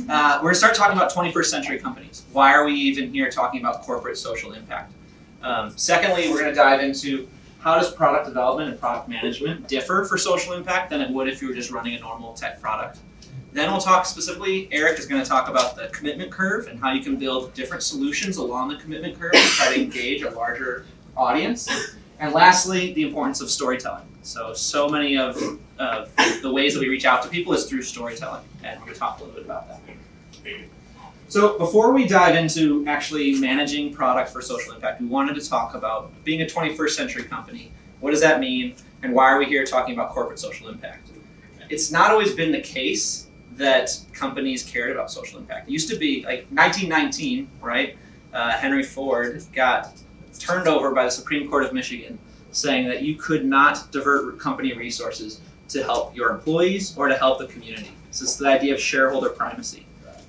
We're going to start talking about 21st century companies. Why are we even here talking about corporate social impact? Secondly, we're going to dive into how does product development and product management differ for social impact than it would if you were just running a normal tech product. Then we'll talk specifically, Eric is going to talk about the commitment curve and how you can build different solutions along the commitment curve to try to engage a larger audience. And lastly, the importance of storytelling. So many of the ways that we reach out to people is through storytelling, and we're going to talk a little bit about that. So before we dive into actually managing product for social impact, we wanted to talk about being a 21st century company. What does that mean, and why are we here talking about corporate social impact? It's not always been the case that companies cared about social impact. It used to be, like 1919, right? Henry Ford got turned over by the Supreme Court of Michigan, saying that you could not divert company resources to help your employees or to help the community. So it's the idea of shareholder primacy.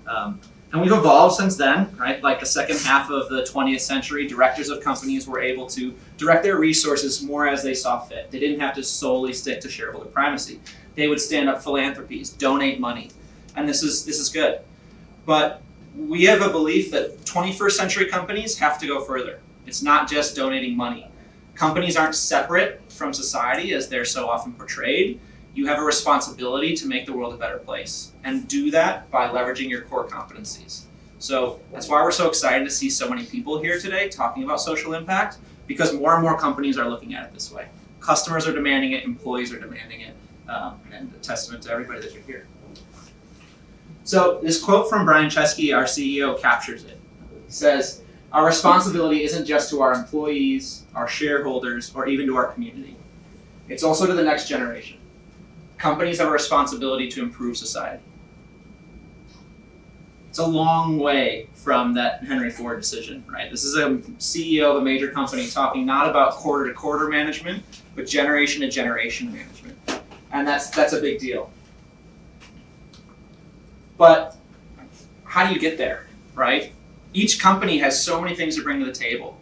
And we've evolved since then, right? Like the second half of the 20th century, directors of companies were able to direct their resources more as they saw fit. They didn't have to solely stick to shareholder primacy. They would stand up philanthropies, donate money, and this is good. But we have a belief that 21st century companies have to go further. It's not just donating money. Companies aren't separate from society as they're so often portrayed. You have a responsibility to make the world a better place, and do that by leveraging your core competencies. So that's why we're so excited to see so many people here today talking about social impact, because more and more companies are looking at it this way. Customers are demanding it, employees are demanding it, and a testament to everybody that you're here. So this quote from Brian Chesky, our CEO, captures it. He says, "Our responsibility isn't just to our employees, our shareholders, or even to our community. It's also to the next generation. Companies have a responsibility to improve society." It's a long way from that Henry Ford decision, right? This is a CEO of a major company talking not about quarter to quarter management, but generation to generation management. And that's a big deal. But how do you get there, right? Each company has so many things to bring to the table.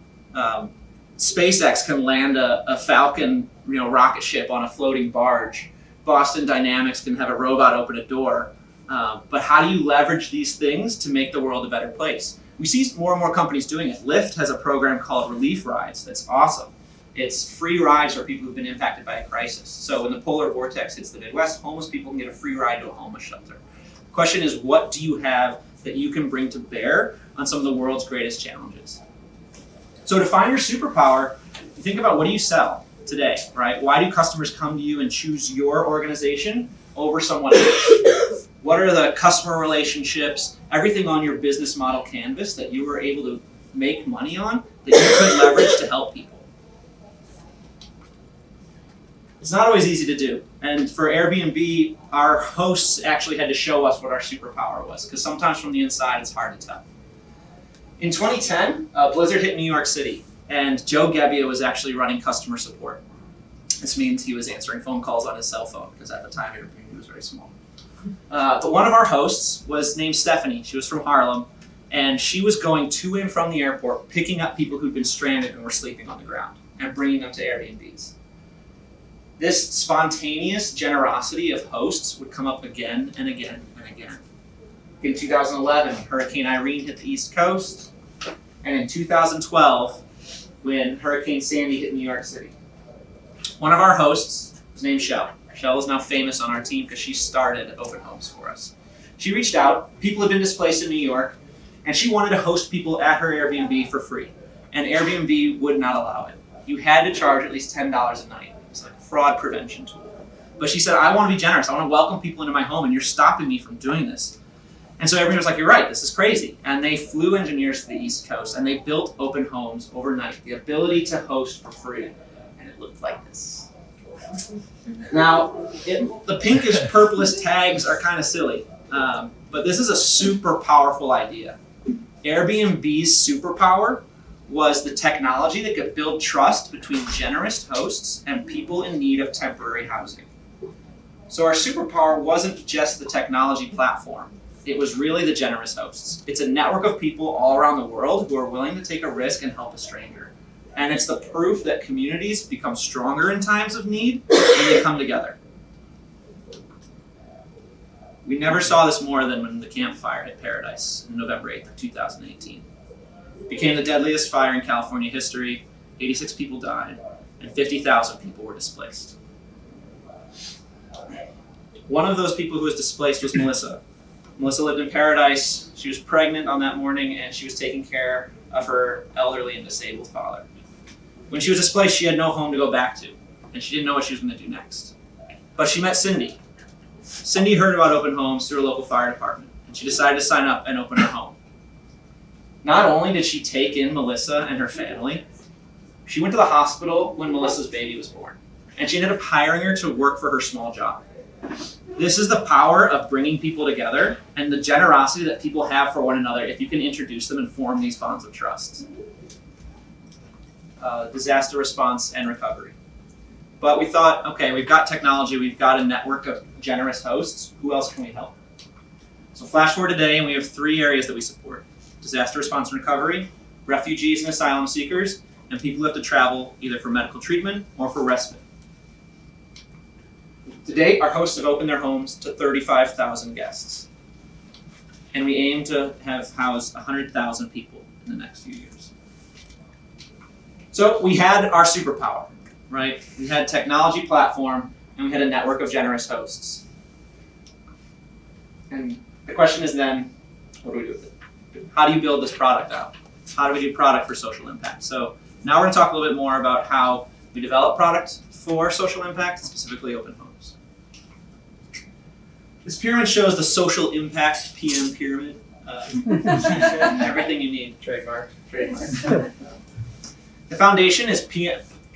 SpaceX can land a Falcon, rocket ship on a floating barge. Boston Dynamics can have a robot open a door. But how do you leverage these things to make the world a better place? We see more and more companies doing it. Lyft has a program called Relief Rides that's awesome. It's free rides for people who've been impacted by a crisis. So when the polar vortex hits the Midwest, homeless people can get a free ride to a homeless shelter. The question is, what do you have that you can bring to bear on some of the world's greatest challenges? So to find your superpower, you think about, what do you sell today, right? Why do customers come to you and choose your organization over someone else? What are the customer relationships, everything on your business model canvas that you were able to make money on that you could leverage to help people? It's not always easy to do. And for Airbnb, our hosts actually had to show us what our superpower was, because sometimes from the inside it's hard to tell. In 2010, a blizzard hit New York City, and Joe Gebbia was actually running customer support. This means he was answering phone calls on his cell phone, because at the time Airbnb was very small. But one of our hosts was named Stephanie. She was from Harlem, and she was going to and from the airport, picking up people who'd been stranded and were sleeping on the ground, and bringing them to Airbnbs. This spontaneous generosity of hosts would come up again and again and again. In 2011, Hurricane Irene hit the East Coast, and in 2012, when Hurricane Sandy hit New York City. One of our hosts was named Shell. Shell is now famous on our team because she started Open Homes for us. She reached out, people had been displaced in New York, and she wanted to host people at her Airbnb for free. And Airbnb would not allow it. You had to charge at least $10 a night. It's like a fraud prevention tool. But she said, I want to be generous. I want to welcome people into my home, and you're stopping me from doing this. And so everyone was like, you're right, this is crazy. And they flew engineers to the East Coast, and they built Open Homes overnight, the ability to host for free. And it looked like this. Now, the pinkish, purplish tags are kind of silly, but this is a super powerful idea. Airbnb's superpower was the technology that could build trust between generous hosts and people in need of temporary housing. So our superpower wasn't just the technology platform. It was really the generous hosts. It's a network of people all around the world who are willing to take a risk and help a stranger. And it's the proof that communities become stronger in times of need when they come together. We never saw this more than when the campfire hit Paradise on November 8th of 2018. It became the deadliest fire in California history. 86 people died, and 50,000 people were displaced. One of those people who was displaced was Melissa. Melissa lived in Paradise. She was pregnant on that morning, and she was taking care of her elderly and disabled father. When she was displaced, she had no home to go back to, and she didn't know what she was going to do next. But she met Cindy. Cindy heard about open homes through a local fire department, and she decided to sign up and open her home. Not only did she take in Melissa and her family, she went to the hospital when Melissa's baby was born, and she ended up hiring her to work for her small job. This is the power of bringing people together and the generosity that people have for one another if you can introduce them and form these bonds of trust. Disaster response and recovery. But we thought, okay, we've got technology, we've got a network of generous hosts. Who else can we help? So flash forward today, and we have 3 areas that we support: disaster response and recovery, refugees and asylum seekers, and people who have to travel either for medical treatment or for respite. To date, our hosts have opened their homes to 35,000 guests, and we aim to have housed 100,000 people in the next few years. So we had our superpower, right? We had technology platform, and we had a network of generous hosts. And the question is then, what do we do with it? How do you build this product out? How do we do product for social impact? So now we're going to talk a little bit more about how we develop product for social impact, specifically open homes. This pyramid shows the social impact PM pyramid. Everything you need. Trademark. The foundation is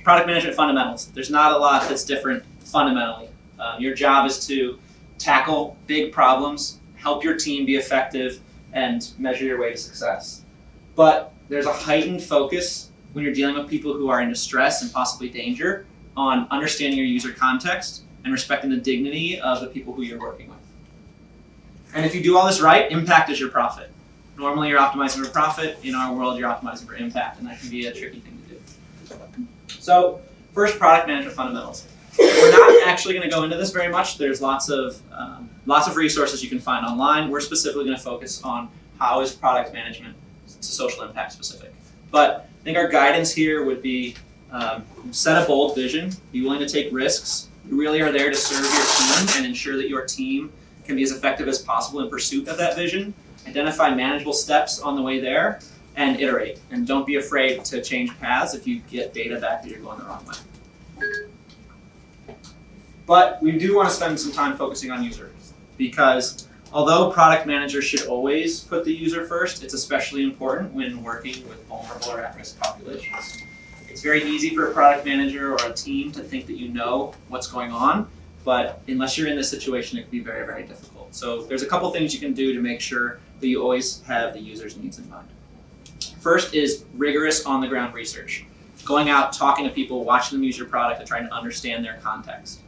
product management fundamentals. There's not a lot that's different fundamentally. Your job is to tackle big problems, help your team be effective, and measure your way to success. But there's a heightened focus when you're dealing with people who are in distress and possibly danger on understanding your user context and respecting the dignity of the people who you're working with. And if you do all this right, impact is your profit. Normally you're optimizing for profit. In our world, you're optimizing for impact, and that can be a tricky thing to do. So first, product management fundamentals. We're not actually going to go into this very much. There's lots of resources you can find online. We're specifically going to focus on how is product management to social impact specific. But I think our guidance here would be set a bold vision, be willing to take risks. You really are there to serve your team and ensure that your team can be as effective as possible in pursuit of that vision. Identify manageable steps on the way there and iterate. And don't be afraid to change paths if you get data back that you're going the wrong way. But we do want to spend some time focusing on users, because although product managers should always put the user first, it's especially important when working with vulnerable or at-risk populations. It's very easy for a product manager or a team to think that you know what's going on, but unless you're in this situation, it can be very, very difficult. So there's a couple things you can do to make sure that you always have the user's needs in mind. First is rigorous on-the-ground research. Going out, talking to people, watching them use your product, and trying to understand their context.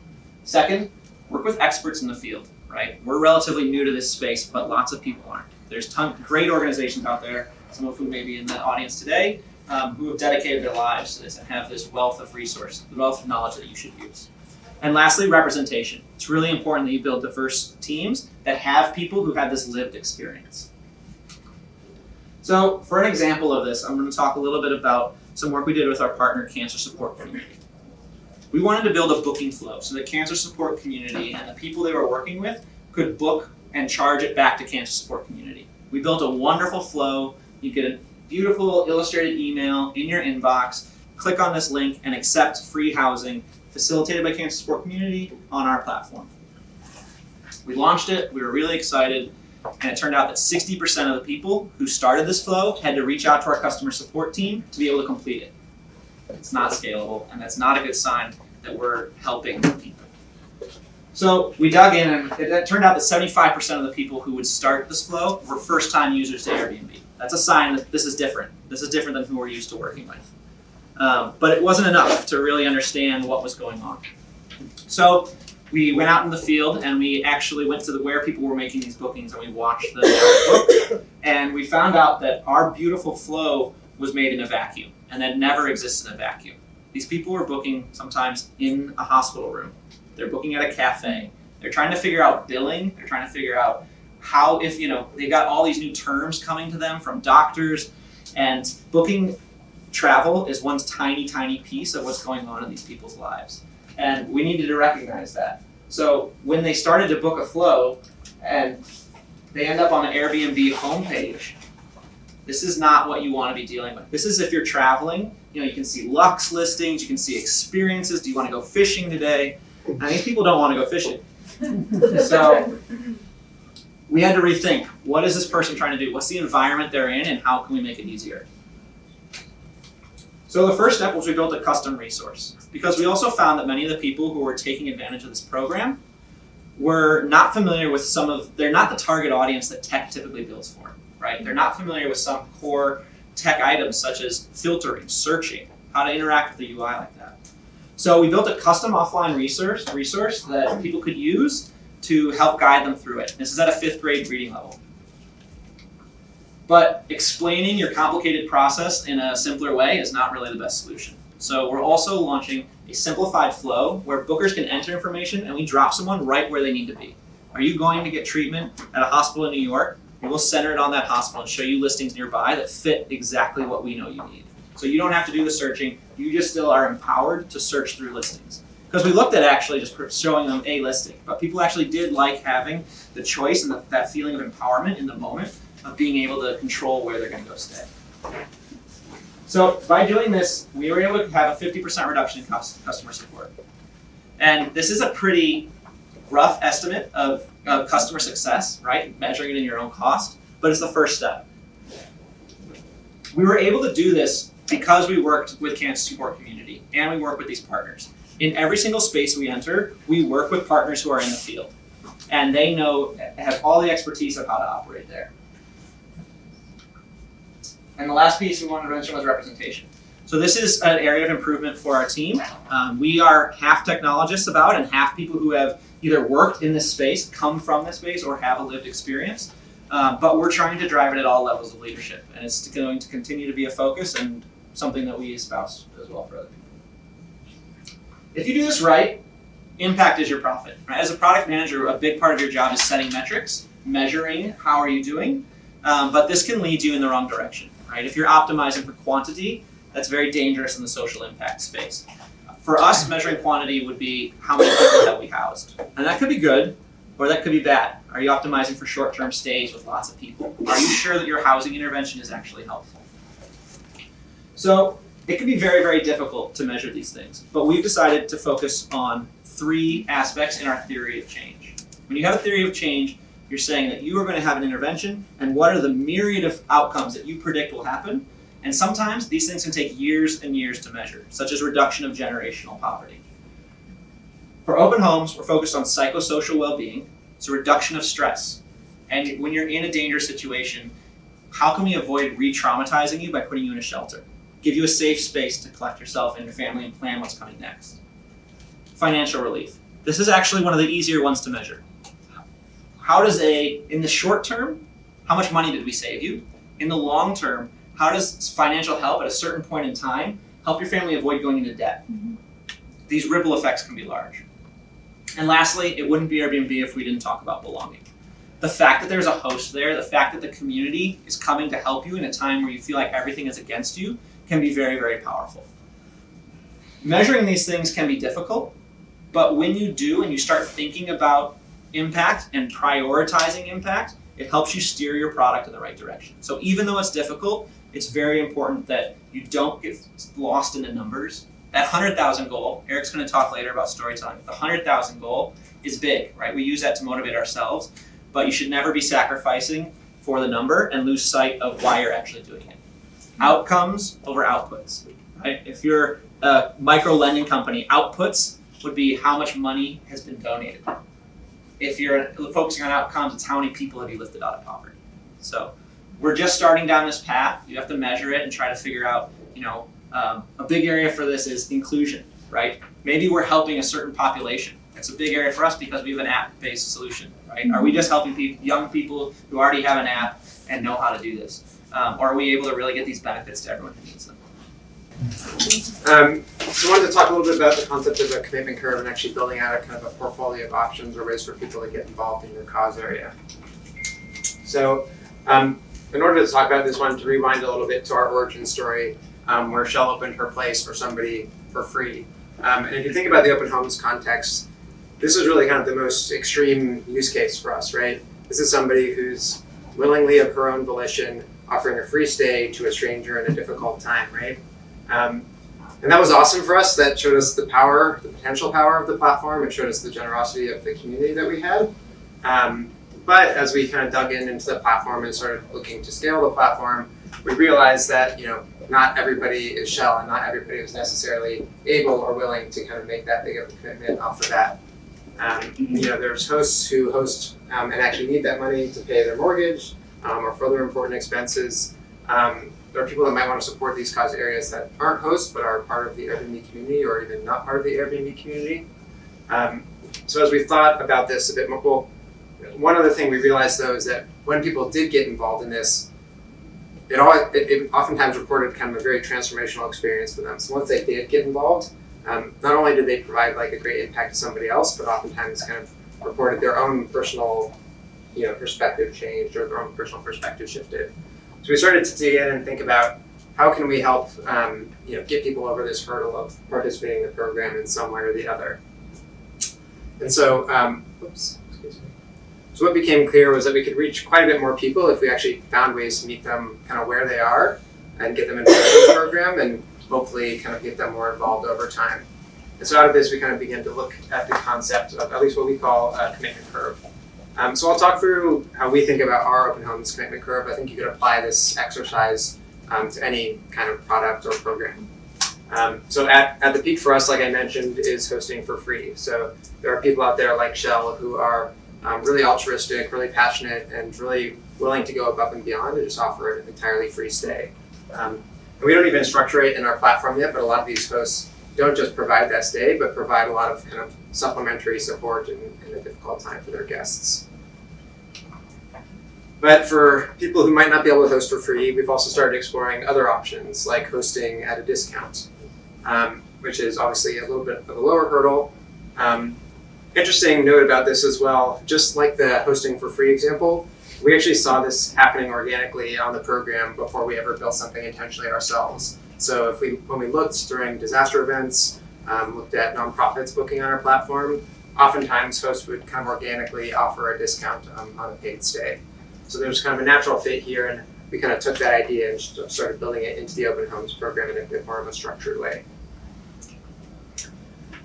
Second, work with experts in the field, right? We're relatively new to this space, but lots of people aren't. There's great organizations out there, some of whom may be in the audience today, who have dedicated their lives to this and have this wealth of resource, the wealth of knowledge that you should use. And lastly, representation. It's really important that you build diverse teams that have people who have this lived experience. So for an example of this, I'm going to talk a little bit about some work we did with our partner Cancer Support Community. We wanted to build a booking flow so that Cancer Support Community and the people they were working with could book and charge it back to Cancer Support Community. We built a wonderful flow. You get a beautiful illustrated email in your inbox, click on this link, and accept free housing facilitated by Cancer Support Community on our platform. We launched it, we were really excited, and it turned out that 60% of the people who started this flow had to reach out to our customer support team to be able to complete it. It's not scalable, and that's not a good sign that we're helping people. So we dug in, and it turned out that 75% of the people who would start this flow were first-time users to Airbnb. That's a sign that this is different. This is different than who we're used to working with. But it wasn't enough to really understand what was going on. So we went out in the field, and we actually went to where people were making these bookings, and we watched them book. And we found out that our beautiful flow was made in a vacuum, and that never exists in a vacuum. These people were booking sometimes in a hospital room. They're booking at a cafe. They're trying to figure out billing. They're trying to figure out how, if they've got all these new terms coming to them from doctors, and booking travel is one tiny, tiny piece of what's going on in these people's lives. And we needed to recognize that. So when they started to book a flow and they end up on an Airbnb homepage, this is not what you want to be dealing with. This is if you're traveling, you can see Lux listings, you can see experiences. Do you want to go fishing today? And these people don't want to go fishing. So we had to rethink, what is this person trying to do? What's the environment they're in, and how can we make it easier? So the first step was we built a custom resource, because we also found that many of the people who were taking advantage of this program were not familiar with they're not the target audience that tech typically builds for, right? They're not familiar with some core tech items such as filtering, searching, how to interact with the UI like that. So we built a custom offline resource that people could use to help guide them through it. This is at a 5th grade reading level. But explaining your complicated process in a simpler way is not really the best solution. So we're also launching a simplified flow where bookers can enter information and we drop someone right where they need to be. Are you going to get treatment at a hospital in New York? We will center it on that hospital and show you listings nearby that fit exactly what we know you need. So you don't have to do the searching, you just still are empowered to search through listings. Because we looked at actually just showing them a listing, but people actually did like having the choice and that feeling of empowerment in the moment of being able to control where they're going to go stay. So by doing this, we were able to have a 50% reduction in customer support. And this is a pretty rough estimate of customer success, right? Measuring it in your own cost, but it's the first step. We were able to do this because we worked with Cancer Support Community and we work with these partners. In every single space we enter, we work with partners who are in the field. And they have all the expertise of how to operate there. And the last piece we wanted to mention was representation. So this is an area of improvement for our team. We are half technologists and half people who have either worked in this space, come from this space, or have a lived experience. But we're trying to drive it at all levels of leadership. And it's going to continue to be a focus and something that we espouse as well for other people. If you do this right, impact is your profit. Right? As a product manager, a big part of your job is setting metrics, measuring how are you doing, but this can lead you in the wrong direction. Right? If you're optimizing for quantity, that's very dangerous in the social impact space. For us, measuring quantity would be how many people have we housed. And that could be good, or that could be bad. Are you optimizing for short-term stays with lots of people? Are you sure that your housing intervention is actually helpful? So it can be very, very difficult to measure these things, but we've decided to focus on 3 aspects in our theory of change. When you have a theory of change, you're saying that you are going to have an intervention, and what are the myriad of outcomes that you predict will happen. And sometimes these things can take years and years to measure, such as reduction of generational poverty. For open homes, we're focused on psychosocial well-being, so reduction of stress. And when you're in a dangerous situation, how can we avoid re-traumatizing you by putting you in a shelter? Give you a safe space to collect yourself and your family and plan what's coming next. Financial relief. This is actually one of the easier ones to measure. In the short term, how much money did we save you? In the long term, how does financial help at a certain point in time help your family avoid going into debt? Mm-hmm. These ripple effects can be large. And lastly, it wouldn't be Airbnb if we didn't talk about belonging. The fact that there's a host there, the fact that the community is coming to help you in a time where you feel like everything is against you can be very, very powerful. Measuring these things can be difficult, but when you do and you start thinking about impact and prioritizing impact, it helps you steer your product in the right direction. So even though it's difficult, it's very important that you don't get lost in the numbers. That 100,000 goal, Eric's going to talk later about storytelling. The 100,000 goal is big, right? We use that to motivate ourselves, but you should never be sacrificing for the number and lose sight of why you're actually doing it. Outcomes over outputs, right? If you're a micro lending company, outputs would be how much money has been donated. If you're focusing on outcomes, it's how many people have you lifted out of poverty. So we're just starting down this path. You have to measure it and try to figure out, a big area for this is inclusion, right? Maybe we're helping a certain population. It's a big area for us because we have an app-based solution, right? Are we just helping young people who already have an app and know how to do this? Or are we able to really get these benefits to everyone who needs them? So I wanted to talk a little bit about the concept of a commitment curve and actually building out a kind of a portfolio of options or ways for people to get involved in your cause area. So in order to talk about this, I wanted to rewind a little bit to our origin story where Shell opened her place for somebody for free. And if you think about the open homes context, this is really kind of the most extreme use case for us, right? This is somebody who's willingly of her own volition offering a free stay to a stranger in a difficult time, right? And that was awesome for us. That showed us the power, the potential power of the platform. It showed us the generosity of the community that we had. But as we kind of dug into the platform and started looking to scale the platform, we realized that not everybody is Shell and not everybody is necessarily able or willing to kind of make that big of a commitment off the bat. There's hosts who host and actually need that money to pay their mortgage or for other important expenses. There are people that might want to support these cause areas that aren't hosts but are part of the Airbnb community or even not part of the Airbnb community. So as we thought about this a bit more, well, one other thing we realized though is that when people did get involved in this, it oftentimes reported kind of a very transformational experience for them. So once they did get involved, not only did they provide like a great impact to somebody else, but oftentimes kind of reported their own personal, perspective changed or their own personal perspective shifted. So we started to dig in and think about how can we help, get people over this hurdle of participating in the program in some way or the other. And so, So what became clear was that we could reach quite a bit more people if we actually found ways to meet them kind of where they are and get them involved in the program and hopefully kind of get them more involved over time. And so out of this, we kind of began to look at the concept of at least what we call a commitment curve. So I'll talk through how we think about our Open Homes commitment curve. I think you could apply this exercise to any kind of product or program. So at the peak for us, like I mentioned, is hosting for free. So there are people out there like Shell who are really altruistic, really passionate, and really willing to go above and beyond and just offer an entirely free stay. And we don't even structure it in our platform yet, but a lot of these hosts don't just provide that stay, but provide a lot of kind of supplementary support in a difficult time for their guests. But for people who might not be able to host for free, we've also started exploring other options like hosting at a discount, which is obviously a little bit of a lower hurdle. Interesting note about this as well, just like the hosting for free example, we actually saw this happening organically on the program before we ever built something intentionally ourselves. So when we looked during disaster events, looked at nonprofits booking on our platform, oftentimes hosts would kind of organically offer a discount on a paid stay. So there's kind of a natural fit here, and we kind of took that idea and started building it into the Open Homes program in a bit more of a structured way.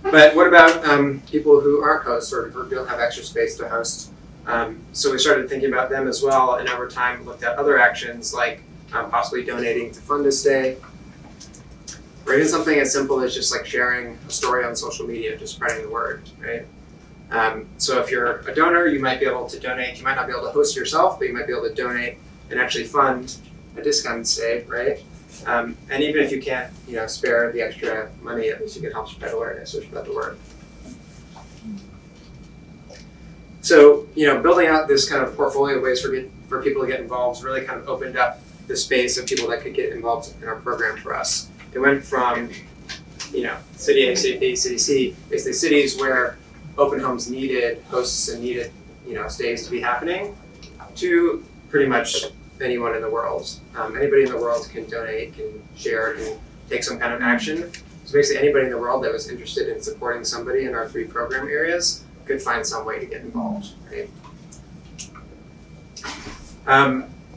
But what about people who aren't hosts or who don't have extra space to host? So we started thinking about them as well, and over time looked at other actions like possibly donating to fund a stay, or even something as simple as just like sharing a story on social media, just spreading the word, right? So if you're a donor, you might be able to donate. You might not be able to host yourself, but you might be able to donate and actually fund a discounted stay, right? And even if you can't, spare the extra money, at least you can help spread awareness or spread the word. So, building out this kind of portfolio of ways for people to get involved really kind of opened up the space of people that could get involved in our program for us. It went from, city A, city B, city C, basically cities where open homes needed hosts and needed, stays to be happening, to pretty much anyone in the world. Anybody in the world can donate, can share, can take some kind of action. So basically anybody in the world that was interested in supporting somebody in our 3 program areas could find some way to get involved, right?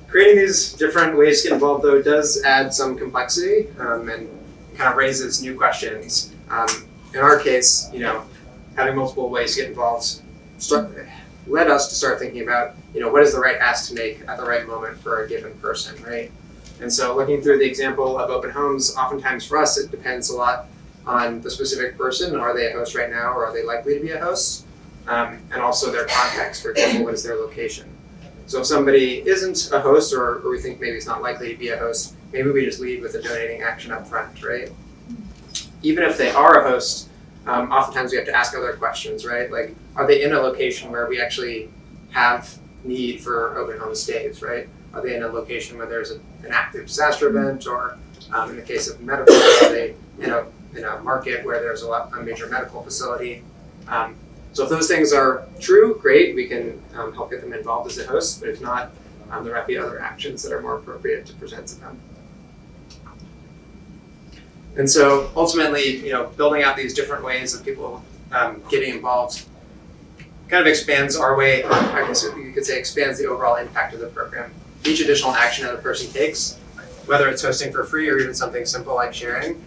Creating these different ways to get involved though does add some complexity and kind of raises new questions. In our case, having multiple ways to get involved led us to start thinking about, what is the right ask to make at the right moment for a given person, right? And so looking through the example of open homes, oftentimes for us, it depends a lot on the specific person. Are they a host right now, or are they likely to be a host? And also their context, for example, what is their location? So if somebody isn't a host, or we think maybe it's not likely to be a host, maybe we just lead with a donating action up front, right? Even if they are a host, oftentimes we have to ask other questions, right? Like, are they in a location where we actually have need for open home stays, right? Are they in a location where there's an active disaster event, or in the case of medical, are they in a market where there's a major medical facility? So if those things are true, great, we can help get them involved as a host, but if not, there might be other actions that are more appropriate to present to them. And so ultimately, building out these different ways of people getting involved kind of expands our way, or I guess you could say expands the overall impact of the program. Each additional action that a person takes, whether it's hosting for free or even something simple like sharing,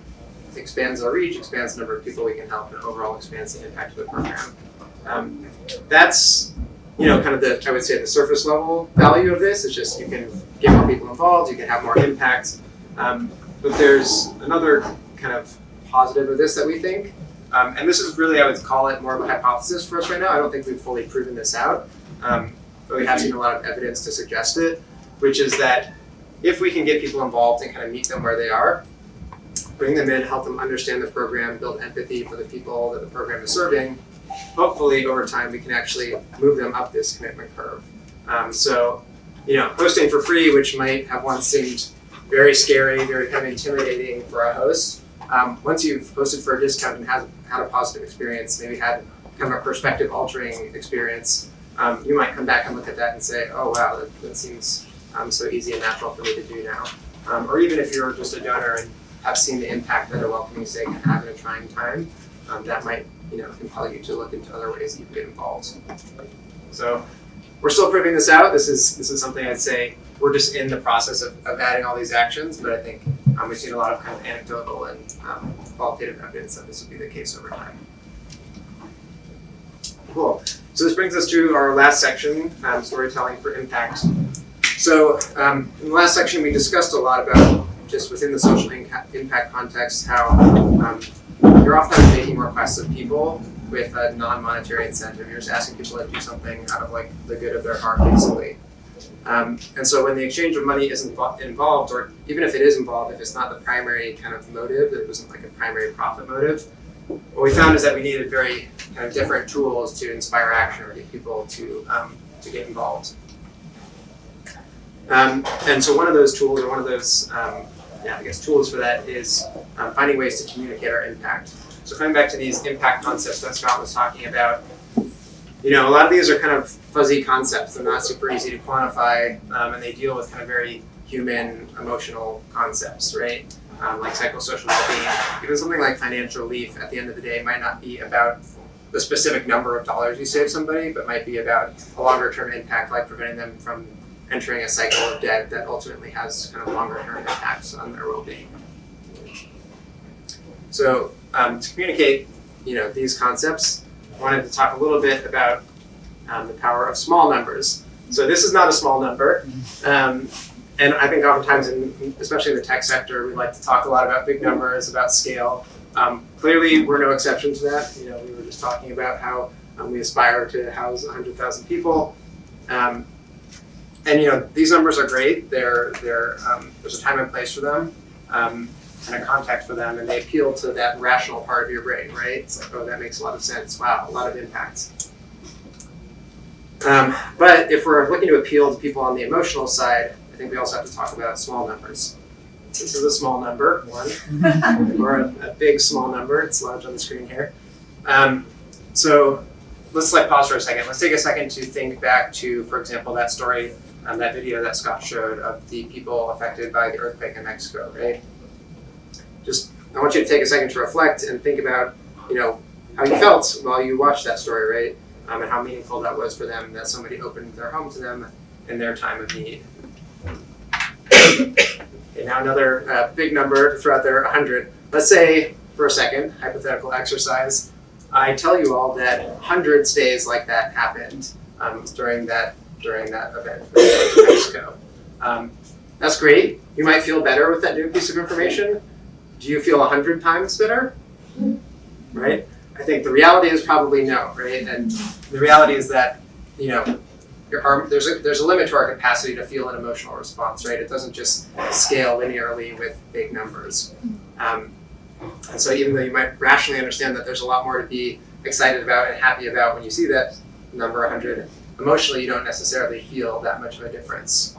expands our reach, expands the number of people we can help, and overall expands the impact of the program. That's kind of I would say the surface level value of this is just you can get more people involved, you can have more impact. But there's another kind of positive of this that we think, and this is really, I would call it more of a hypothesis for us right now. I don't think we've fully proven this out, but we have seen a lot of evidence to suggest it, which is that if we can get people involved and kind of meet them where they are, bring them in, help them understand the program, build empathy for the people that the program is serving, hopefully over time we can actually move them up this commitment curve. So hosting for free, which might have once seemed very scary, very kind of intimidating for a host, once you've hosted for a discount and had a positive experience, maybe had kind of a perspective altering experience, you might come back and look at that and say, oh wow, that seems so easy and natural for me to do now. Or even if you're just a donor and have seen the impact that a welcoming stay can have in a trying time, that might compel you to look into other ways that you can get involved. So we're still proving this out. This is something I'd say we're just in the process of adding all these actions, but I think we've seen a lot of kind of anecdotal and qualitative evidence that this will be the case over time. Cool. So this brings us to our last section, storytelling for impact. So in the last section, we discussed a lot about just within the social impact context how you're often making requests of people with a non-monetary incentive. You're just asking people to do something out of like the good of their heart, basically. And so when the exchange of money isn't involved, or even if it is involved, if it's not the primary kind of motive, it wasn't like a primary profit motive, what we found is that we needed very kind of different tools to inspire action or get people to get involved. And so one of those tools, or one of those tools for that is finding ways to communicate our impact. So coming back to these impact concepts that Scott was talking about, a lot of these are kind of fuzzy concepts. They're not super easy to quantify, and they deal with kind of very human, emotional concepts, right? Like psychosocial well-being. Even something like financial relief at the end of the day might not be about the specific number of dollars you save somebody, but might be about a longer-term impact, like preventing them from entering a cycle of debt that ultimately has kind of longer-term impacts on their well-being. So to communicate, these concepts, I wanted to talk a little bit about the power of small numbers. So this is not a small number, and I think oftentimes, especially in the tech sector, we like to talk a lot about big numbers, about scale. Clearly, we're no exception to that. We were just talking about how we aspire to house 100,000 people. And these numbers are great. There's a time and place for them, and a context for them, and they appeal to that rational part of your brain, right? It's like, oh, that makes a lot of sense. Wow, a lot of impact. But if we're looking to appeal to people on the emotional side, I think we also have to talk about small numbers. This is a small number, 1, or a big small number. It's large on the screen here. So let's pause for a second. Let's take a second to think back to, for example, that story, that video that Scott showed of the people affected by the earthquake in Mexico, right? I want you to take a second to reflect and think about, how you felt while you watched that story, right? And how meaningful that was for them, that somebody opened their home to them in their time of need. Okay, now another big number to throw out there, 100. Let's say, for a second, hypothetical exercise, I tell you all that 100 stays like that happened during that event in Mexico. That's great. You might feel better with that new piece of information. Do you feel 100 times better? Right? I think the reality is probably no, right? And the reality is that, there's a limit to our capacity to feel an emotional response, right? It doesn't just scale linearly with big numbers. And so even though you might rationally understand that there's a lot more to be excited about and happy about when you see that number 100, emotionally you don't necessarily feel that much of a difference.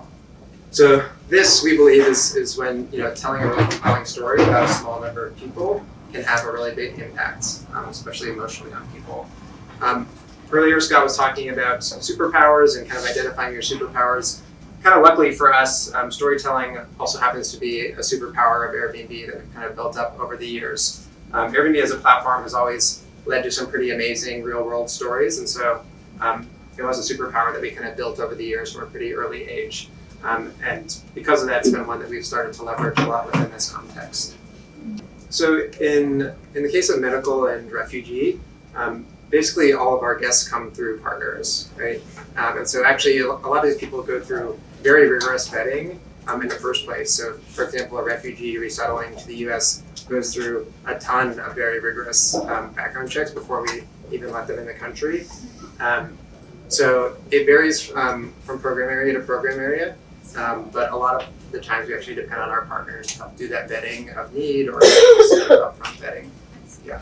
So this, we believe, is when telling a really compelling story about a small number of people can have a really big impact, especially emotionally on people. Earlier, Scott was talking about superpowers and kind of identifying your superpowers. Kind of luckily for us, storytelling also happens to be a superpower of Airbnb that we've kind of built up over the years. Airbnb as a platform has always led to some pretty amazing real-world stories, and so it was a superpower that we kind of built over the years from a pretty early age. And because of that, it's been one that we've started to leverage a lot within this context. So in the case of medical and refugee, basically all of our guests come through partners, right? And so actually a lot of these people go through very rigorous vetting in the first place. So for example, a refugee resettling to the US goes through a ton of very rigorous background checks before we even let them in the country. So it varies from program area to program area, but a lot of the times we actually depend on our partners to help do that vetting of need or upfront vetting. Yeah.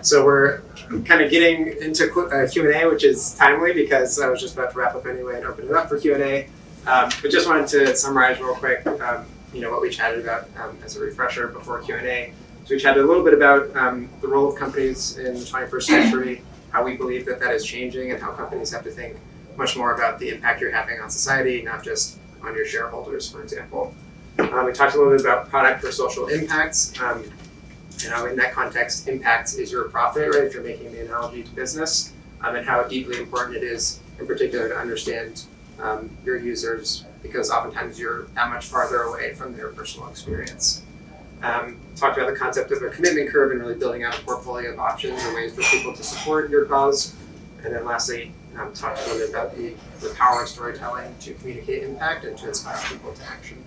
So we're kind of getting into Q&A, which is timely because I was just about to wrap up anyway and open it up for Q&A. But just wanted to summarize real quick, what we chatted about as a refresher before Q&A. So we chatted a little bit about the role of companies in the 21st century, how we believe that is changing, and how companies have to think much more about the impact you're having on society, not just on your shareholders, for example. We talked a little bit about product for social impacts. In that context, impact is your profit, right? If you're making the analogy to business, and how deeply important it is, in particular, to understand your users, because oftentimes you're that much farther away from their personal experience. Talked about the concept of a commitment curve and really building out a portfolio of options or ways for people to support your cause. And then lastly, talked a little bit about the power of storytelling to communicate impact and to inspire people to action.